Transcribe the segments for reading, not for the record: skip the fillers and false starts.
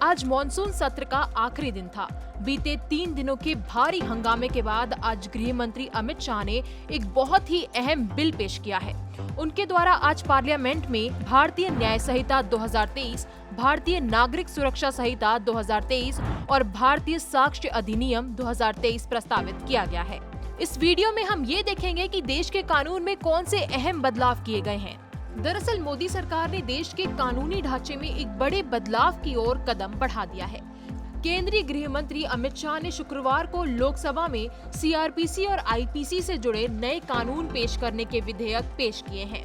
आज मॉनसून सत्र का आखिरी दिन था। बीते 3 दिनों के भारी हंगामे के बाद आज गृह मंत्री अमित शाह ने एक बहुत ही अहम बिल पेश किया है। उनके द्वारा आज पार्लियामेंट में भारतीय न्याय संहिता 2023, भारतीय नागरिक सुरक्षा संहिता 2023 और भारतीय साक्ष्य अधिनियम 2023 प्रस्तावित किया गया है। इस वीडियो में हम ये देखेंगे कि देश के कानून में कौन से अहम बदलाव किए गए हैं। दरअसल मोदी सरकार ने देश के कानूनी ढांचे में एक बड़े बदलाव की ओर कदम बढ़ा दिया है। केंद्रीय गृह मंत्री अमित शाह ने शुक्रवार को लोकसभा में सीआरपीसी और आईपीसी से जुड़े नए कानून पेश करने के विधेयक पेश किए हैं,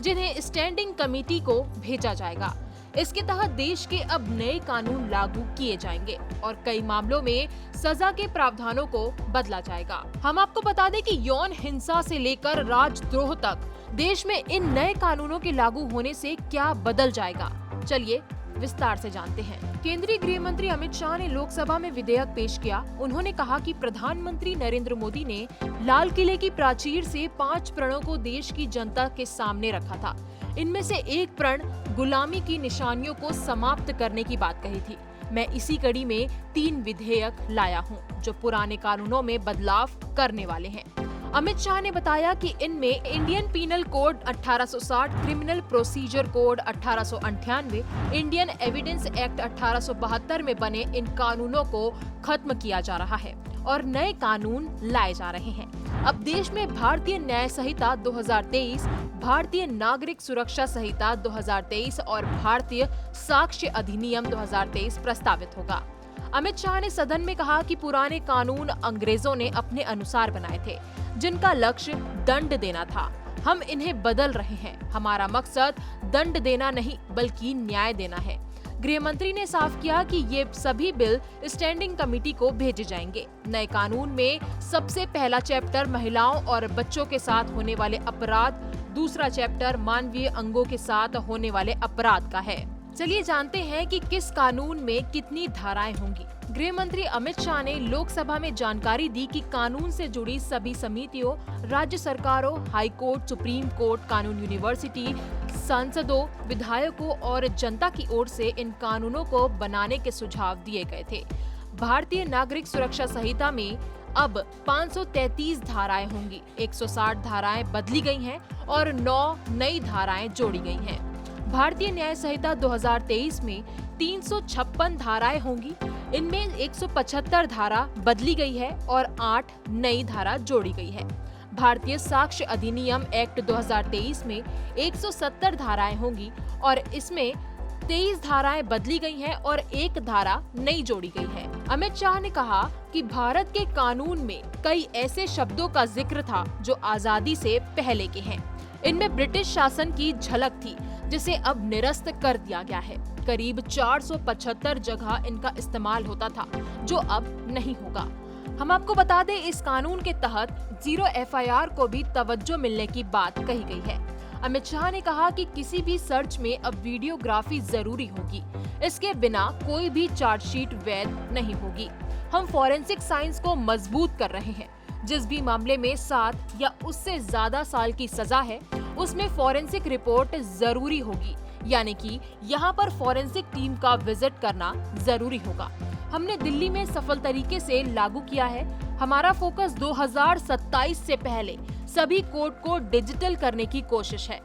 जिन्हें स्टैंडिंग कमेटी को भेजा जाएगा। इसके तहत देश के अब नए कानून लागू किए जाएंगे और कई मामलों में सजा के प्रावधानों को बदला जाएगा। हम आपको बता दें कि यौन हिंसा से लेकर राजद्रोह तक देश में इन नए कानूनों के लागू होने से क्या बदल जाएगा, चलिए विस्तार से जानते हैं। केंद्रीय गृह मंत्री अमित शाह ने लोकसभा में विधेयक पेश किया। उन्होंने कहा कि प्रधानमंत्री नरेंद्र मोदी ने लाल किले की प्राचीर से 5 प्रणों को देश की जनता के सामने रखा था। इनमें से एक प्रण गुलामी की निशानियों को समाप्त करने की बात कही थी। मैं इसी कड़ी में 3 विधेयक लाया हूं, जो पुराने कानूनों में बदलाव करने वाले हैं। अमित शाह ने बताया कि इनमें Indian penal code 1860, criminal procedure code 1898, Indian evidence act 1872 में बने इन कानूनों को खत्म किया जा रहा है और नए कानून लाए जा रहे हैं। अब देश में भारतीय न्याय संहिता 2023, भारतीय नागरिक सुरक्षा संहिता 2023 और भारतीय साक्ष्य अधिनियम 2023 प्रस्तावित होगा। अमित शाह ने सदन में कहा कि पुराने कानून अंग्रेजों ने अपने अनुसार बनाए थे, जिनका लक्ष्य दंड देना था। हम इन्हें बदल रहे हैं। हमारा मकसद दंड देना नहीं बल्कि न्याय देना है। गृह मंत्री ने साफ किया कि ये सभी बिल स्टैंडिंग कमेटी को भेजे जाएंगे। नए कानून में सबसे पहला चैप्टर महिलाओं और बच्चों के साथ होने वाले अपराध, दूसरा चैप्टर मानवीय अंगों के साथ होने वाले अपराध का है। चलिए जानते हैं कि किस कानून में कितनी धाराएं होंगी। गृह मंत्री अमित शाह ने लोकसभा में जानकारी दी कि कानून से जुड़ी सभी समितियों, राज्य सरकारों, हाई कोर्ट, सुप्रीम कोर्ट, कानून यूनिवर्सिटी, सांसदों, विधायकों और जनता की ओर से इन कानूनों को बनाने के सुझाव दिए गए थे। भारतीय नागरिक सुरक्षा संहिता में अब 533 धाराएं होंगी। 160 धाराएं बदली गई हैं और 9 नई धाराएं जोड़ी गई हैं। भारतीय न्याय संहिता 2023 में 356 धाराएं होंगी। इनमें 175 धारा बदली गई है और 8 नई धारा जोड़ी गई है। भारतीय साक्ष्य अधिनियम एक्ट 2023 में 170 धाराएं होंगी और इसमें 23 धाराएं बदली गई हैं और 1 धारा नई जोड़ी गई है। अमित शाह ने कहा कि भारत के कानून में कई ऐसे शब्दों का जिक्र था जो आजादी से पहले के हैं। इनमें ब्रिटिश शासन की झलक थी, जिसे अब निरस्त कर दिया गया है। करीब 475 जगह इनका इस्तेमाल होता था, जो अब नहीं होगा। हम आपको बता दें, इस कानून के तहत 0 FIR को भी तवज्जो मिलने की बात कही गई है। अमित शाह ने कहा कि किसी भी सर्च में अब वीडियोग्राफी जरूरी होगी। इसके बिना कोई भी चार्जशीट वैध नहीं होगी। हम फॉरेंसिक साइंस को मजबूत कर रहे हैं। जिस भी मामले में 7 या उससे ज्यादा साल की सजा है, उसमें फॉरेंसिक रिपोर्ट जरूरी होगी, यानी कि यहाँ पर फॉरेंसिक टीम का विजिट करना जरूरी होगा। हमने दिल्ली में सफल तरीके से लागू किया है। हमारा फोकस 2027 से पहले सभी कोर्ट को डिजिटल करने की कोशिश है।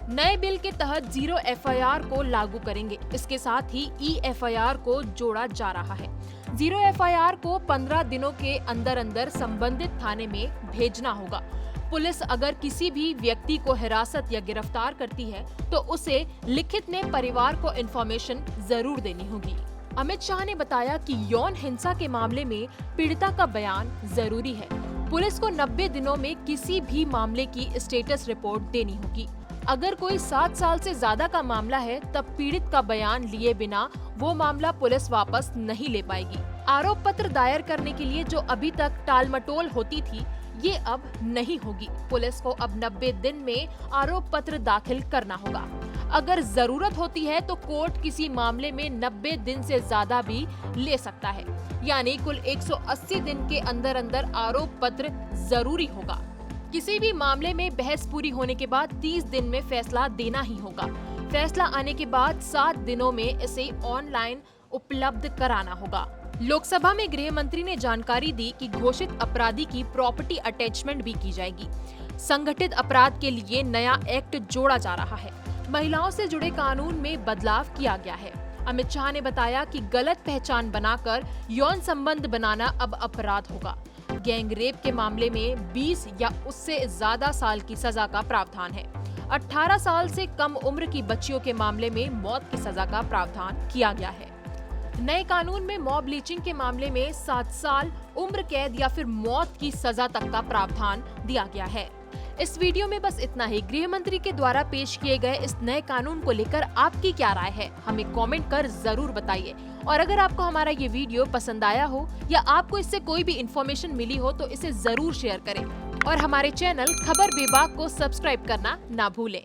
नए बिल के तहत 0 FIR को लागू करेंगे। इसके साथ ही E-FIR को जोड़ा जा रहा है। 0 FIR को 15 दिनों के अंदर अंदर संबंधित थाने में भेजना होगा। पुलिस अगर किसी भी व्यक्ति को हिरासत या गिरफ्तार करती है तो उसे लिखित में परिवार को इन्फॉर्मेशन जरूर देनी होगी। अमित शाह ने बताया कि यौन हिंसा के मामले में पीड़िता का बयान जरूरी है। पुलिस को 90 दिनों में किसी भी मामले की स्टेटस रिपोर्ट देनी होगी। अगर कोई 7 साल से ज्यादा का मामला है, तब पीड़ित का बयान लिए बिना वो मामला पुलिस वापस नहीं ले पाएगी। आरोप पत्र दायर करने के लिए जो अभी तक टालमटोल होती थी, ये अब नहीं होगी। पुलिस को अब 90 दिन में आरोप पत्र दाखिल करना होगा। अगर जरूरत होती है तो कोर्ट किसी मामले में 90 दिन से ज्यादा भी ले सकता है, यानी कुल 180 दिन के अंदर अंदर आरोप पत्र जरूरी होगा। किसी भी मामले में बहस पूरी होने के बाद 30 दिन में फैसला देना ही होगा। फैसला आने के बाद 7 दिनों में इसे ऑनलाइन उपलब्ध कराना होगा। लोकसभा में गृह मंत्री ने जानकारी दी कि घोषित अपराधी की प्रॉपर्टी अटैचमेंट भी की जाएगी। संगठित अपराध के लिए नया एक्ट जोड़ा जा रहा है। महिलाओं से जुड़े कानून में बदलाव किया गया है। अमित शाह ने बताया कि गलत पहचान बनाकर यौन संबंध बनाना अब अपराध होगा। गैंग रेप के मामले में 20 या उससे ज्यादा साल की सजा का प्रावधान है। 18 साल से कम उम्र की बच्चियों के मामले में मौत की सजा का प्रावधान किया गया है। नए कानून में मॉब लिंचिंग के मामले में 7 साल उम्र कैद या फिर मौत की सजा तक का प्रावधान दिया गया है। इस वीडियो में बस इतना ही। गृह मंत्री के द्वारा पेश किए गए इस नए कानून को लेकर आपकी क्या राय है, हमें कमेंट कर जरूर बताइए। और अगर आपको हमारा ये वीडियो पसंद आया हो या आपको इससे कोई भी इंफॉर्मेशन मिली हो तो इसे जरूर शेयर करें और हमारे चैनल खबर विभाग को सब्सक्राइब करना ना भूलें।